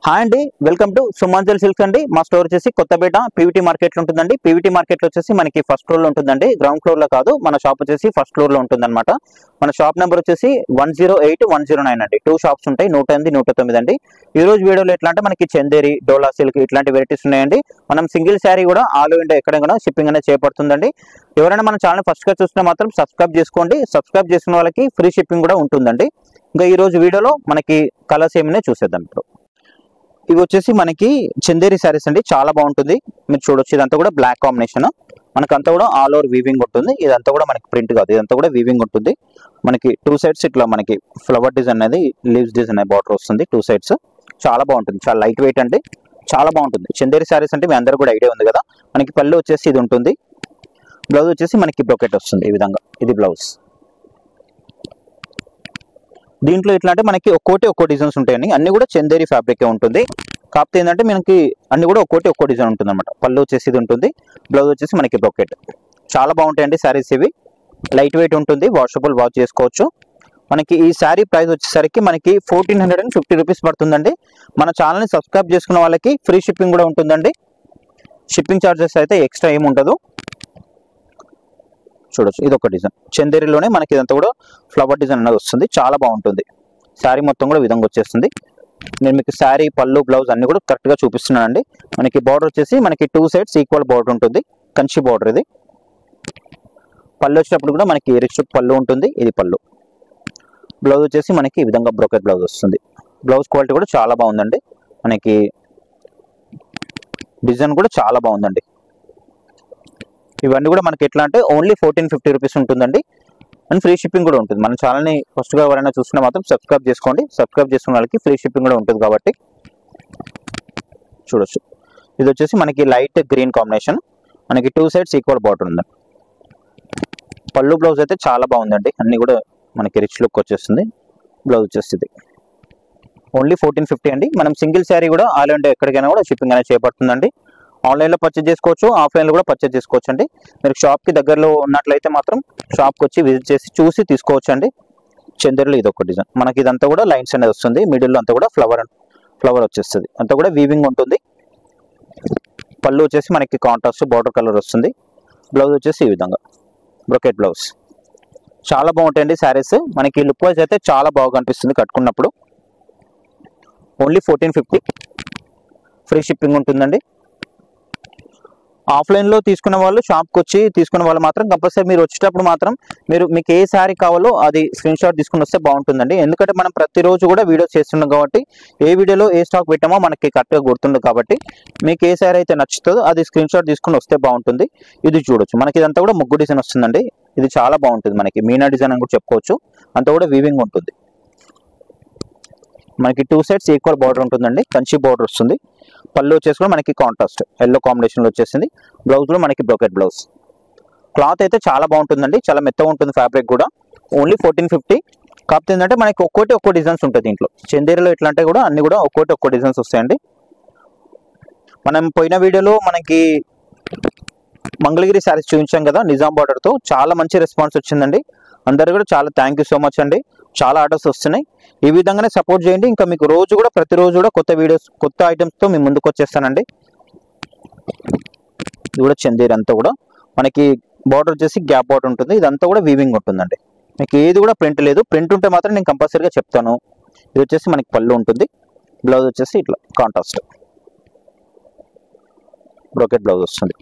Hi అండి, welcome to సుమాంజల్ silks అండి. మా స్టోర్ వచ్చేసి కొత్తపేట పీవీటీ మార్కెట్ లో ఉంటుందండి. పీవీటీ మార్కెట్ లో వచ్చేసి మనకి ఫస్ట్ ఫ్లోర్ లో ఉంటుందండి, గ్రౌండ్ ఫ్లోర్ లో కాదు. మన షాప్ వచ్చేసి ఫస్ట్ ఫ్లోర్ లో ఉంటుందన్నమాట. మన షాప్ నెంబర్ వచ్చేసి 108 109 అండి. 2 షాప్స్ ఉంటాయి, 108 109 అండి. ఈ రోజు వీడియోలో ఎట్లా అంటే మనకి చందేరి, డోలా సిల్క్ ఇట్లాంటి వెరైటీస్ ఉన్నాయండి. మనం సింగిల్ శారీ కూడా ఆల్ ఓవర్ ఇండియా ఎక్కడ కూడా షిప్పింగ్ అనేది చేపడుతుందండి. ఎవరైనా మన ఛానల్ ఫస్ట్ గా చూసినా మాత్రం సబ్స్క్రైబ్ చేసుకోండి. సబ్స్క్రైబ్ చేసుకున్న వాళ్ళకి ఫ్రీ షిప్పింగ్ కూడా ఉంటుందండి. ఇంకా ఈ రోజు వీడియోలో మనకి కలర్స్ ఏమైనా చూసేద్దాం. ఇప్పుడు ఇవి వచ్చేసి మనకి చందేరి శారీస్ అండి, చాలా బాగుంటుంది. మీరు చూడొచ్చు, ఇదంతా కూడా బ్లాక్ కాంబినేషన్. మనకంతా కూడా ఆల్ ఓవర్ వీవింగ్ ఉంటుంది. ఇదంతా కూడా మనకి ప్రింట్ కాదు, ఇదంతా కూడా వీవింగ్ ఉంటుంది. మనకి 2 సైడ్స్ ఇట్లా మనకి ఫ్లవర్ డిజైన్ అనేది, లీవ్స్ డిజైన్ అనేది బార్డర్ వస్తుంది 2 సైడ్స్. చాలా బాగుంటుంది, చాలా లైట్ వెయిట్ అండి, చాలా బాగుంటుంది. చందేరి శారీస్ అంటే మీ అందరూ కూడా ఐడియా ఉంది కదా. మనకి పళ్ళు వచ్చేసి ఇది ఉంటుంది, బ్లౌజ్ వచ్చేసి మనకి బ్రోకెట్ వస్తుంది ఈ విధంగా. ఇది బ్లౌజ్. దీంట్లో ఎట్లా అంటే మనకి ఒక్కో డిజైన్స్ ఉంటాయండి. అన్ని కూడా చందేరి ఫ్యాబ్రిక్ ఉంటుంది. కాకపోతే ఏంటంటే మనకి అన్ని కూడా ఒక్కో డిజైన్ ఉంటుంది అనమాట. పళ్ళు వచ్చేసి ఇది ఉంటుంది, బ్లౌజ్ వచ్చేసి మనకి బ్రోకెట్. చాలా బాగుంటాయండి శారీస్ ఇవి. లైట్ వెయిట్ ఉంటుంది, వాషబుల్ వాష్ చేసుకోవచ్చు. మనకి ఈ శారీ ప్రైస్ వచ్చేసరికి మనకి 1450 రూపీస్ పడుతుందండి. మన ఛానల్ని సబ్స్క్రైబ్ చేసుకున్న వాళ్ళకి ఫ్రీ షిప్పింగ్ కూడా ఉంటుందండి. షిప్పింగ్ ఛార్జెస్ అయితే ఎక్స్ట్రా ఏమి ఉండదు. చూడొచ్చు, ఇది ఒక డిజైన్ చందేరిలోనే మనకి ఇదంతా కూడా ఫ్లవర్ డిజైన్ అనేది వస్తుంది. చాలా బాగుంటుంది. శారీ మొత్తం కూడా విధంగా వచ్చేస్తుంది. నేను మీకు శారీ, పళ్ళు, బ్లౌజ్ అన్ని కూడా కరెక్ట్గా చూపిస్తున్నానండి. మనకి బార్డర్ వచ్చేసి మనకి 2 సైడ్స్ ఈక్వల్ బార్డర్ ఉంటుంది, కంచి బార్డర్ ఇది. పళ్ళు వచ్చేటప్పుడు కూడా మనకి రిచ్ పళ్ళు ఉంటుంది, ఇది పళ్ళు. బ్లౌజ్ వచ్చేసి మనకి ఈ విధంగా బ్రోకెట్ బ్లౌజ్ వస్తుంది. బ్లౌజ్ క్వాలిటీ కూడా చాలా బాగుందండి. మనకి డిజైన్ కూడా చాలా బాగుందండి. ఇవన్నీ కూడా మనకి ఎట్లా అంటే ఓన్లీ 1450 రూపీస్ ఉంటుందండి. అండ్ ఫ్రీ షిప్పింగ్ కూడా ఉంటుంది. మన ఛానల్ని ఫస్ట్గా ఎవరైనా చూసినా మాత్రం సబ్స్క్రైబ్ చేసుకోండి. సబ్స్క్రైబ్ చేసుకున్న వాళ్ళకి ఫ్రీ షిప్పింగ్ కూడా ఉంటుంది కాబట్టి. చూడొచ్చు, ఇది వచ్చేసి మనకి లైట్ గ్రీన్ కాంబినేషన్. మనకి 2 సైడ్స్ ఈక్వల్ బార్డర్ ఉంది. పళ్ళు బ్లౌజ్ అయితే చాలా బాగుందండి. అన్ని కూడా మనకి రిచ్ లుక్ వచ్చేస్తుంది. బ్లౌజ్ వచ్చేస్తుంది ఓన్లీ 1450 అండి. మనం సింగిల్ శారీ కూడా ఆల్ ఇండియా ఎక్కడికైనా కూడా షిప్పింగ్ అనేది చేపడుతుందండి. ఆన్లైన్లో పర్చేజ్ చేసుకోవచ్చు, ఆఫ్లైన్లో కూడా పర్చేజ్ చేసుకోవచ్చు అండి. మీరు షాప్కి దగ్గరలో ఉన్నట్లయితే మాత్రం షాప్కి వచ్చి విజిట్ చేసి చూసి తీసుకోవచ్చు అండి. చందేరిలో ఇది ఒక డిజైన్. మనకి ఇదంతా కూడా లైన్స్ అనేది వస్తుంది, మిడిల్లో అంతా కూడా ఫ్లవర్ వచ్చేస్తుంది. అంతా కూడా వీవింగ్ ఉంటుంది. పళ్ళు వచ్చేసి మనకి కాంట్రాస్ట్ బార్డర్ కలర్ వస్తుంది. బ్లౌజ్ వచ్చేసి ఈ విధంగా బ్రోకెట్ బ్లౌజ్. చాలా బాగుంటాయండి శారీస్. మనకి లుక్ వైజ్ అయితే చాలా బాగా కనిపిస్తుంది కట్టుకున్నప్పుడు. ఓన్లీ 1450, ఫ్రీ షిప్పింగ్ ఉంటుందండి. ఆఫ్లైన్లో తీసుకున్న వాళ్ళు షాప్కి వచ్చి తీసుకున్న వాళ్ళు మాత్రం కంపల్సరీ మీరు వచ్చేటప్పుడు మాత్రం మీకు ఏ శారీ కావాలో అది స్క్రీన్ షాట్ తీసుకుని వస్తే బాగుంటుందండి. ఎందుకంటే మనం ప్రతిరోజు కూడా వీడియోస్ చేస్తున్నాం కాబట్టి ఏ వీడియోలో ఏ స్టాక్ పెట్టామో మనకి కరెక్ట్గా గుర్తుండదు. కాబట్టి మీకు ఏ శారీ అయితే నచ్చుతుందో అది స్క్రీన్ షాట్ తీసుకుని వస్తే బాగుంటుంది. ఇది చూడొచ్చు, మనకి ఇదంతా కూడా ముగ్గు డిజైన్ వస్తుందండి. ఇది చాలా బాగుంటుంది. మనకి మీనా డిజైన్ అని కూడా చెప్పుకోవచ్చు. అంతా కూడా వీవింగ్ ఉంటుంది. మనకి 2 సైడ్స్ ఈక్వల్ బార్డర్ ఉంటుందండి, కంచి బార్డర్ వస్తుంది. పళ్ళు వచ్చేసి కూడా మనకి కాంట్రాస్ట్ ఎల్లో కాంబినేషన్లో వచ్చేసింది. బ్లౌజ్ కూడా మనకి బ్రోకెట్ బ్లౌజ్. క్లాత్ అయితే చాలా బాగుంటుందండి, చాలా మెత్తగా ఉంటుంది ఫ్యాబ్రిక్ కూడా. ఓన్లీ 1450. కాకపోతే ఏంటంటే మనకి ఒక్కో డిజైన్స్ ఉంటుంది దీంట్లో. చందేరిలో ఎట్లా అంటే కూడా అన్ని కూడా ఒక్కో డిజైన్స్ వస్తాయండి. మనం పోయిన వీడియోలో మనకి మంగళగిరి శారీస్ చూపించాం కదా, నిజాం బార్డర్తో. చాలా మంచి రెస్పాన్స్ వచ్చిందండి. అందరు కూడా చాలా థ్యాంక్ యూ సో మచ్ అండి. చాలా ఆర్డర్స్ వస్తున్నాయి. ఈ విధంగానే సపోర్ట్ చేయండి. ఇంకా మీకు ప్రతిరోజు కూడా కొత్త వీడియోస్, కొత్త ఐటమ్స్తో మీ ముందుకు వచ్చేస్తానండి. ఇది కూడా చందేరి. అంతా కూడా మనకి బార్డర్ వచ్చేసి గ్యాప్ బార్డర్ ఉంటుంది. ఇదంతా కూడా వీవింగ్ ఉంటుందండి. మీకు ఏది కూడా ప్రింట్ లేదు. ప్రింట్ ఉంటే మాత్రం నేను కంపల్సరీగా చెప్తాను. ఇది వచ్చేసి మనకి పళ్ళు ఉంటుంది. బ్లౌజ్ వచ్చేసి ఇట్లా కాంట్రాస్ట్ బ్రోకెట్ బ్లౌజ్ వస్తుంది.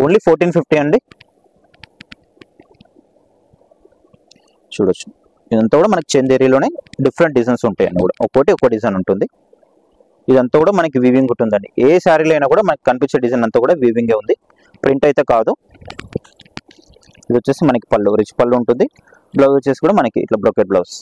ఓన్లీ 1450 అండి. చూడొచ్చు, ఇదంతా కూడా మనకి చందేరిలోనే డిఫరెంట్ డిజైన్స్ ఉంటాయండి. కూడా ఒక్కో డిజైన్ ఉంటుంది. ఇదంతా కూడా మనకి వీవింగ్ ఉంటుందండి. ఏ శారీలో అయినా కూడా మనకి కనిపించే డిజైన్ అంతా కూడా వీవింగే ఉంది, ప్రింట్ అయితే కాదు. ఇది వచ్చేసి మనకి పళ్ళు, రిచ్ పళ్ళు ఉంటుంది. బ్లౌజ్ వచ్చేసి కూడా మనకి ఇట్లా బ్రోకెట్ బ్లౌజ్.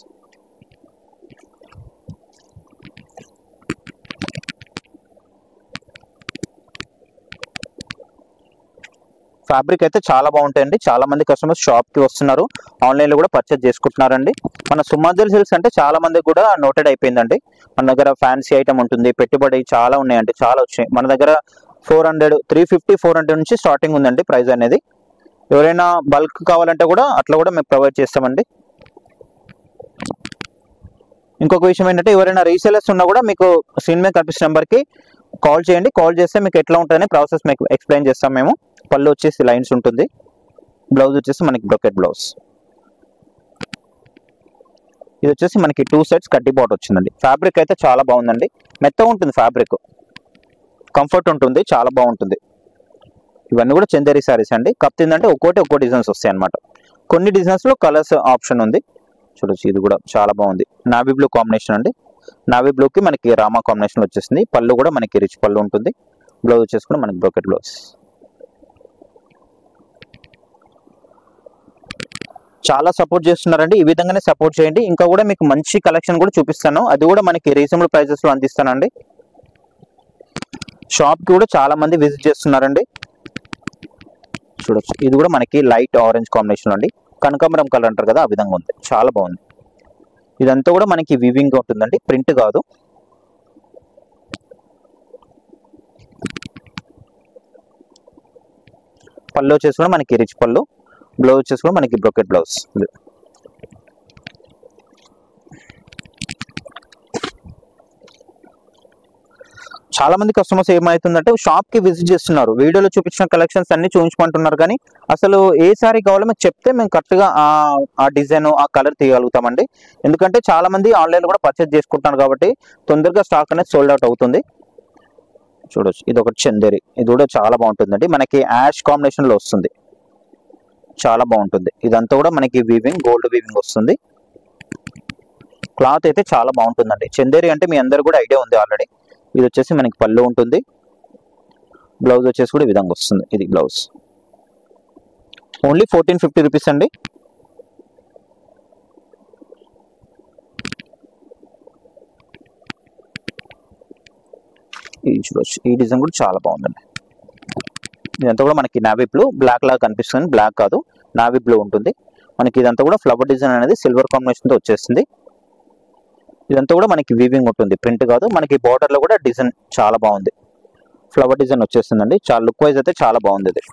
ఫ్యాబ్రిక్ అయితే చాలా బాగుంటాయండి. చాలా మంది కస్టమర్స్ షాప్కి వస్తున్నారు, ఆన్లైన్లో కూడా పర్చేజ్ చేసుకుంటున్నారండి. మన సుమాంజల్ సిల్క్స్ అంటే చాలా మందికి కూడా నోటెడ్ అయిపోయిందండి. మన దగ్గర ఫ్యాన్సీ ఐటమ్ ఉంటుంది, పెట్టుబడి చాలా ఉన్నాయండి, చాలా వచ్చినాయి. మన దగ్గర 400, 350, 400 నుంచి స్టార్టింగ్ ఉందండి ప్రైస్ అనేది. ఎవరైనా బల్క్ కావాలంటే కూడా అట్లా కూడా మేము ప్రొవైడ్ చేస్తామండి. ఇంకొక విషయం ఏంటంటే ఎవరైనా రీసేలర్స్ ఉన్నా కూడా మీకు స్క్రీన్ మీద కనిపిస్తున్న నెంబర్కి కాల్ చేయండి. కాల్ చేస్తే మీకు ఎట్లా ఉంటుందని ప్రాసెస్ మీకు ఎక్స్ప్లెయిన్ చేస్తాం మేము. పళ్ళు వచ్చేసి లైన్స్ ఉంటుంది, బ్లౌజ్ వచ్చేసి మనకి బ్రొకెట్ బ్లౌజ్. ఇది వచ్చేసి మనకి 2 సైడ్స్ కడ్డీ బాట్ వచ్చిందండి. ఫ్యాబ్రిక్ అయితే చాలా బాగుందండి, మెత్తగా ఉంటుంది ఫ్యాబ్రిక్, కంఫర్ట్ ఉంటుంది, చాలా బాగుంటుంది. ఇవన్నీ కూడా చందేరి శారీస్ అండి. కాకపోతే ఏంటంటే ఒక్కో డిజైన్స్ వస్తాయి అనమాట. కొన్ని డిజైన్స్లో కలర్స్ ఆప్షన్ ఉంది. చూడొచ్చు, ఇది కూడా చాలా బాగుంది. నావీ బ్లూ కాంబినేషన్ అండి. నావీ బ్లూకి మనకి రామా కాంబినేషన్ వచ్చేసింది. పళ్ళు కూడా మనకి రిచ్ పళ్ళు ఉంటుంది. బ్లౌజ్ వచ్చేసి కూడా మనకి బ్రోకెట్ బ్లౌజ్. చాలా సపోర్ట్ చేస్తున్నారండి, ఈ విధంగానే సపోర్ట్ చేయండి. ఇంకా కూడా మీకు మంచి కలెక్షన్ కూడా చూపిస్తాను, అది కూడా మనకి రీజనబుల్ ప్రైజెస్లో అందిస్తానండి. షాప్కి కూడా చాలా మంది విజిట్ చేస్తున్నారండి. చూడొచ్చు, ఇది కూడా మనకి లైట్ ఆరెంజ్ కాంబినేషన్ అండి. కనకాంబరం కలర్ అంటారు కదా, ఆ విధంగా ఉంది, చాలా బాగుంది. ఇదంతా కూడా మనకి వివింగ్ ఉంటుందండి, ప్రింట్ కాదు. పళ్ళు వచ్చేసి కూడా మనకి రిచ్ పళ్ళు, బ్లౌజ్ వచ్చేసి కూడా మనకి బ్రోకెట్ బ్లౌజ్. చాలా మంది కస్టమర్స్ ఏమవుతుందంటే షాప్ కి విజిట్ చేస్తున్నారు, వీడియోలో చూపించిన కలెక్షన్స్ అన్ని చూపించమంటున్నారు, కానీ అసలు ఏ సారీ కావాలో మీకు చెప్తే మేము కరెక్ట్ గా ఆ డిజైన్ ఆ కలర్ తీయగలుగుతామండి. ఎందుకంటే చాలా మంది ఆన్లైన్ లో కూడా పర్చేజ్ చేసుకుంటున్నారు కాబట్టి తొందరగా స్టాక్ అనేది సోల్డ్ అవుట్ అవుతుంది. చూడొచ్చు, ఇది ఒకటి చందేరి, ఇది కూడా చాలా బాగుంటుందండి. మనకి యాష్ కాంబినేషన్ లో వస్తుంది, చాలా బాగుంటుంది. ఇదంతా కూడా మనకి వీవింగ్, గోల్డ్ వీవింగ్ వస్తుంది. క్లాత్ అయితే చాలా బాగుంటుందండి. చందేరి అంటే మీ అందరు కూడా ఐడియా ఉంది ఆల్రెడీ. ఇది వచ్చేసి మనకి పళ్ళు ఉంటుంది, బ్లౌజ్ వచ్చేసి కూడా ఈ విధంగా వస్తుంది. ఇది బ్లౌజ్. ఓన్లీ 1450 రూపీస్ అండి. ఇది చూడొచ్చు, ఈ డిజైన్ కూడా చాలా బాగుందండి. ఇదంతా కూడా మనకి నావీ బ్లూ, బ్లాక్ లాగా కనిపిస్తుంది, బ్లాక్ కాదు నావీ బ్లూ ఉంటుంది మనకి. ఇదంతా కూడా ఫ్లవర్ డిజైన్ అనేది సిల్వర్ కాంబినేషన్ తో వచ్చేస్తుంది. ఇదంతా కూడా మనకి వీవింగ్ ఉంటుంది, ప్రింట్ కాదు. మనకి బార్డర్ లో కూడా డిజైన్ చాలా బాగుంది, ఫ్లవర్ డిజైన్ వచ్చేస్తుందండి. చాలా లుక్ వైజ్ అయితే చాలా బాగుంది.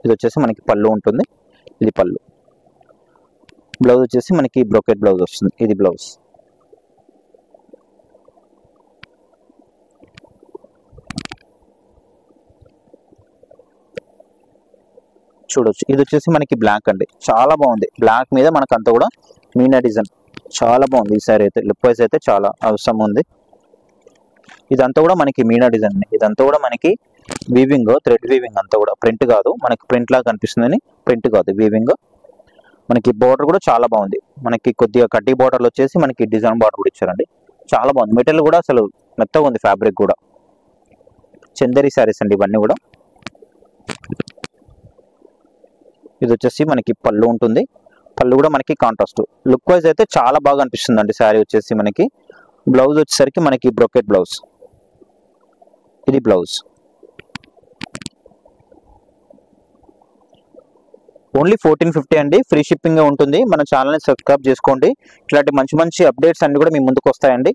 ఇది వచ్చేసి మనకి పళ్ళు ఉంటుంది, ఇది పళ్ళు. బ్లౌజ్ వచ్చేసి మనకి బ్రోకెట్ బ్లౌజ్ వస్తుంది, ఇది బ్లౌజ్. చూడొచ్చు, ఇది వచ్చేసి మనకి బ్లాక్ అండి, చాలా బాగుంది. బ్లాక్ మీద మనకు అంతా కూడా మీనా డిజైన్, చాలా బాగుంది. ఈ సారీ అయితే లుక్ వైజ్ అయితే చాలా అవసరం ఉంది. ఇదంతా కూడా మనకి మీనా డిజైన్, ఇదంతా కూడా మనకి వీవింగ్, థ్రెడ్ వీవింగ్, అంతా కూడా ప్రింట్ కాదు. మనకి ప్రింట్ లాగా కనిపిస్తుందని ప్రింట్ కాదు, వీవింగ్. మనకి బార్డర్ కూడా చాలా బాగుంది. మనకి కొద్దిగా కడ్డీ బార్డర్లు వచ్చేసి మనకి డిజైన్ బార్డర్ కూడా ఇచ్చారండి, చాలా బాగుంది. మెటీరియల్ కూడా అసలు మెత్తగా ఉంది, ఫ్యాబ్రిక్ కూడా. చందేరి శారీస్ అండి ఇవన్నీ కూడా. ఇది వచ్చేసి మనకి పళ్ళు ఉంటుంది, పళ్ళు కూడా మనకి కాంట్రాస్ట్. లుక్ వైజ్ అయితే చాలా బాగా అనిపిస్తుంది అండి శారీ వచ్చేసి మనకి. బ్లౌజ్ వచ్చేసరికి మనకి బ్రోకెట్ బ్లౌజ్, ఇది బ్లౌజ్. ఓన్లీ 1450 అండి, ఫ్రీ షిప్పింగ్ ఉంటుంది. మన ఛానల్ని సబ్స్క్రైబ్ చేసుకోండి, ఇట్లాంటి మంచి మంచి అప్డేట్స్ అన్ని కూడా మీ ముందుకు వస్తాయండి.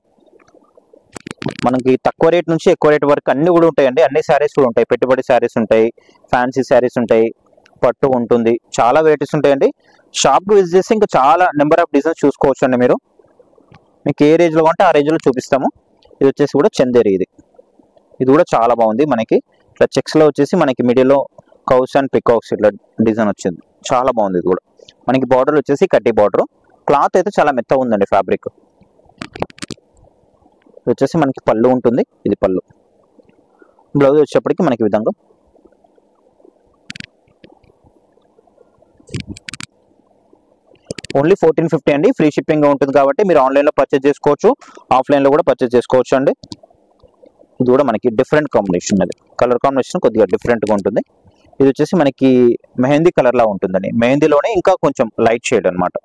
మనకి తక్కువ రేట్ నుంచి ఎక్కువ రేట్ వరకు అన్ని కూడా ఉంటాయండి. అన్ని శారీస్ కూడా ఉంటాయి, పెట్టుబడి శారీస్ ఉంటాయి, ఫ్యాన్సీ శారీస్ ఉంటాయి, పట్టు ఉంటుంది, చాలా వెరైటీస్ ఉంటాయండి. షాప్కి విజిట్ చేస్తే ఇంకా చాలా నెంబర్ ఆఫ్ డిజైన్స్ చూసుకోవచ్చు అండి మీరు. మీకు ఏ రేంజ్లో అంటే ఆ రేంజ్లో చూపిస్తాము. ఇది వచ్చేసి కూడా చందేరి, ఇది కూడా చాలా బాగుంది. మనకి ఇట్లా చెక్స్లో వచ్చేసి మనకి మిడిల్లో కౌస్ అండ్ పికాక్స్ ఇట్లా డిజైన్ వచ్చింది, చాలా బాగుంది. ఇది కూడా మనకి బార్డర్ వచ్చేసి కడ్డీ బార్డర్. క్లాత్ అయితే చాలా మెత్తగా ఉందండి ఫ్యాబ్రిక్. ఇది వచ్చేసి మనకి పళ్ళు ఉంటుంది, ఇది పళ్ళు. బ్లౌజ్ వచ్చేప్పటికి మనకి విధంగా ఓన్లీ 1450 అండి, ఫ్రీ షిప్పింగ్ ఉంటుంది కాబట్టి మీరు ఆన్లైన్లో పర్చేజ్ చేసుకోవచ్చు, ఆఫ్లైన్లో కూడా పర్చేజ్ చేసుకోవచ్చు అండి. ఇది కూడా మనకి డిఫరెంట్ కాంబినేషన్, అది కలర్ కాంబినేషన్ కొద్దిగా డిఫరెంట్గా ఉంటుంది. ఇది వచ్చేసి మనకి మెహందీ కలర్ లా ఉంటుందండి, మెహందీలోనే ఇంకా కొంచెం లైట్ షేడ్ అనమాట.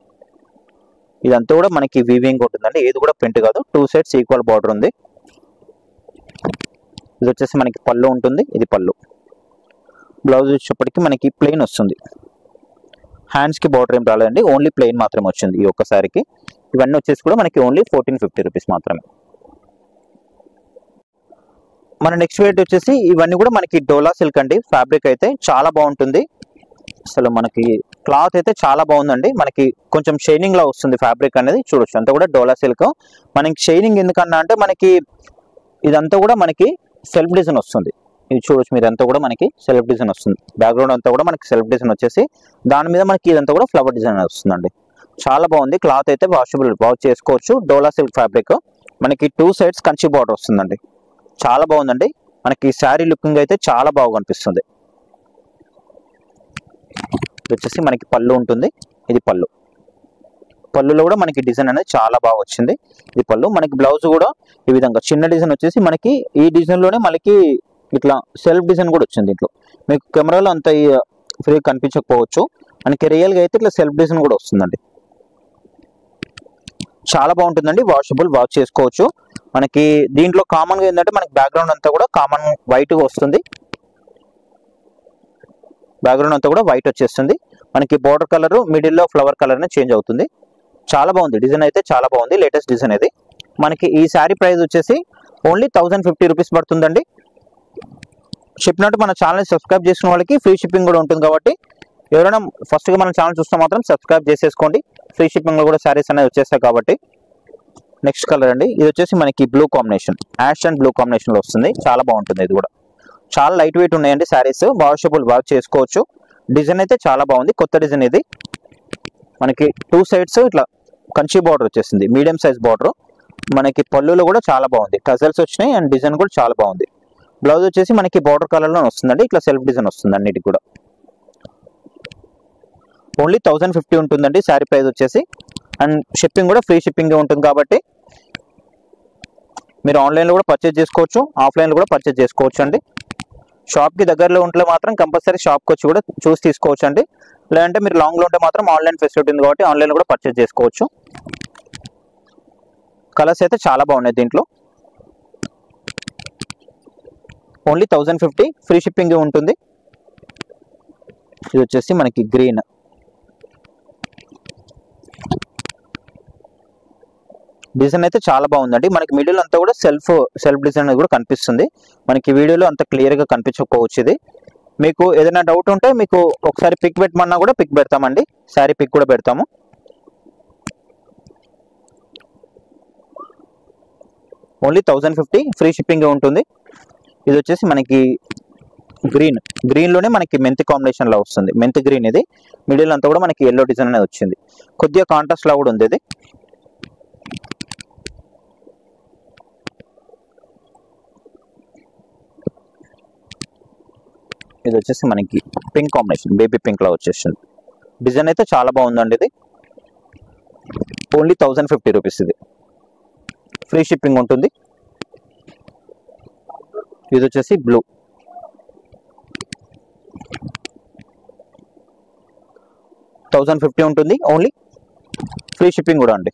ఇదంతా కూడా మనకి వీవింగ్ ఉంటుందండి, ఏది కూడా ప్రింట్ కాదు. 2 సైడ్స్ ఈక్వల్ బార్డర్ ఉంది. ఇది వచ్చేసి మనకి పళ్ళు ఉంటుంది, ఇది పళ్ళు. బ్లౌజ్ వచ్చేప్పటికి మనకి ప్లెయిన్ వస్తుంది, హ్యాండ్స్ కి బార్డర్ ఏం రాలేదండి, ఓన్లీ ప్లెయిన్ మాత్రమే వచ్చింది ఈ ఒక్కసారికి. ఇవన్నీ వచ్చేసి కూడా మనకి ఓన్లీ 1450 రూపీస్ మాత్రమే. మన నెక్స్ట్ వెరైటీ వచ్చేసి ఇవన్నీ కూడా మనకి డోలా సిల్క్ అండి. ఫ్యాబ్రిక్ అయితే చాలా బాగుంటుంది, అసలు మనకి క్లాత్ అయితే చాలా బాగుందండి. మనకి కొంచెం షైనింగ్ లా వస్తుంది ఫ్యాబ్రిక్ అనేది, చూడొచ్చు అంతా కూడా డోలా సిల్క్. మనకి షైనింగ్ ఎందుకన్నా అంటే మనకి ఇదంతా కూడా మనకి సెల్ఫ్ డిజైన్ వస్తుంది. ఇది చూడొచ్చు మీరు, అంతా కూడా మనకి సెల్ఫ్ డిజైన్ వస్తుంది. బ్యాక్గ్రౌండ్ అంతా కూడా మనకి సెల్ఫ్ డిజైన్ వచ్చేసి దాని మీద మనకి ఇదంతా కూడా ఫ్లవర్ డిజైన్ వస్తుందండి. చాలా బాగుంది. క్లాత్ అయితే వాషబుల్, వాష్ చేసుకోవచ్చు. డోలా సిల్క్ ఫ్యాబ్రిక్. మనకి 2 సైడ్స్ కంచి బార్డర్ వస్తుందండి. చాలా బాగుందండి. మనకి శారీ లుకింగ్ అయితే చాలా బాగా కనిపిస్తుంది. ఇది వచ్చేసి మనకి పళ్ళు ఉంటుంది. ఇది పళ్ళు. పళ్ళులో కూడా మనకి డిజైన్ అనేది చాలా బాగా వచ్చింది. ఇది పళ్ళు. మనకి బ్లౌజ్ కూడా ఈ విధంగా చిన్న డిజైన్ వచ్చేసి మనకి ఈ డిజైన్ లోనే మనకి ఇట్లా సెల్ఫ్ డిజైన్ కూడా వచ్చింది. ఇంట్లో మీకు కెమెరాలో అంత ఫ్రీ కనిపించకపోవచ్చు, మనకి రియల్ గా అయితే ఇట్లా సెల్ఫ్ డిజైన్ కూడా వస్తుందండి. చాలా బాగుంటుందండి. వాషబుల్, వాష్ చేసుకోవచ్చు. మనకి దీంట్లో కామన్ గా ఏంటంటే మనకి బ్యాక్గ్రౌండ్ అంతా కూడా కామన్ వైట్ గా వస్తుంది. బ్యాక్గ్రౌండ్ అంతా కూడా వైట్ వచ్చేస్తుంది. మనకి బోర్డర్ కలర్ మిడిల్ లో ఫ్లవర్ కలర్ నే చేంజ్ అవుతుంది. చాలా బాగుంది. డిజైన్ అయితే చాలా బాగుంది. లేటెస్ట్ డిజైన్ ఇది. మనకి ఈ శారీ ప్రైస్ వచ్చేసి ఓన్లీ 1050 రూపీస్ పడుతుందండి. చెప్పినట్టు మన ఛానల్ సబ్స్క్రైబ్ చేసిన వాళ్ళకి ఫ్రీ షిప్పింగ్ కూడా ఉంటుంది. కాబట్టి ఎవరైనా ఫస్ట్ గా మన ఛానల్ చూస్తే మాత్రం సబ్స్క్రైబ్ చేసేసుకోండి. ఫ్రీ షిప్పింగ్ లో కూడా శారీస్ అనేది వచ్చేస్తాయి కాబట్టి. నెక్స్ట్ కలర్ అండి. ఇది వచ్చేసి మనకి blue combination, ash and blue combination లో వస్తుంది. చాలా బాగుంటుంది. ఇది కూడా చాలా లైట్ వెయిట్ ఉన్నాయండి శారీస్. వాషబుల్, వాష్ చేసుకోవచ్చు. డిజైన్ అయితే చాలా బాగుంది. కొత్త డిజైన్ ఇది. మనకి 2 సైడ్స్ ఇట్లా కంచి బార్డర్ వచ్చేసింది, మీడియం సైజ్ బార్డర్. మనకి పళ్ళులో కూడా చాలా బాగుంది. కజల్స్ వచ్చినాయి అండ్ డిజైన్ కూడా చాలా బాగుంది. బ్లౌజ్ వచ్చేసి మనకి బార్డర్ కలర్ లో వస్తుందండి. ఇట్లా సెల్ఫ్ డిజైన్ వస్తుంది అన్నిటికి కూడా. ఓన్లీ 1050 ఉంటుందండి శారీ ప్రైస్ వచ్చేసి. అండ్ షిప్పింగ్ కూడా ఫ్రీ షిప్పింగ్ ఉంటుంది కాబట్టి మీరు ఆన్లైన్లో కూడా పర్చేజ్ చేసుకోవచ్చు, ఆఫ్లైన్లో కూడా పర్చేజ్ చేసుకోవచ్చు అండి. షాప్కి దగ్గరలో ఉంటే మాత్రం కంపల్సరీ షాప్కి వచ్చి కూడా చూసి తీసుకోవచ్చు అండి. లేదంటే మీరు లాంగ్లో ఉంటే మాత్రం ఆన్లైన్ ఫెసిలిటీ ఉంది కాబట్టి ఆన్లైన్లో కూడా పర్చేజ్ చేసుకోవచ్చు. కలర్స్ అయితే చాలా బాగున్నాయి దీంట్లో. ఓన్లీ 1050 ఫ్రీ షిప్పింగ్ ఉంటుంది. ఇది వచ్చేసి మనకి గ్రీన్. డిజైన్ అయితే చాలా బాగుందండి. మనకి మిడిల్ అంతా కూడా సెల్ఫ్ డిజైన్ అనేది కూడా కనిపిస్తుంది. మనకి వీడియోలో అంత క్లియర్ గా కనిపించకపోవచ్చు. ఇది మీకు ఏదైనా డౌట్ ఉంటే మీకు ఒకసారి పిక్ పెట్టమన్నా కూడా పిక్ పెడతామండి. శారీ పిక్ కూడా పెడతాము. ఓన్లీ 1050 ఫ్రీ షిప్పింగ్ ఉంటుంది. ఇది వచ్చేసి మనకి గ్రీన్ లోనే మనకి మెంతి కాంబినేషన్ లో వస్తుంది. మెంతి గ్రీన్ ఇది. మిడిల్ అంతా కూడా మనకి ఎల్లో డిజైన్ అనేది వచ్చింది. కొద్దిగా కాంట్రాస్ట్ లా కూడా ఉంది ఇది. ఇది వచ్చేసి మనకి పింక్ కాంబినేషన్, బేబీ పింక్ లా వచ్చేసింది. డిజైన్ అయితే చాలా బాగుందండి. ఇది ఓన్లీ 1050 రూపీస్. ఇది ఫ్రీ షిప్పింగ్ ఉంటుంది. ఇది వచ్చేసి బ్లూ. 1050 ఉంటుంది. ఓన్లీ ఫ్రీ షిప్పింగ్ కూడా అండి.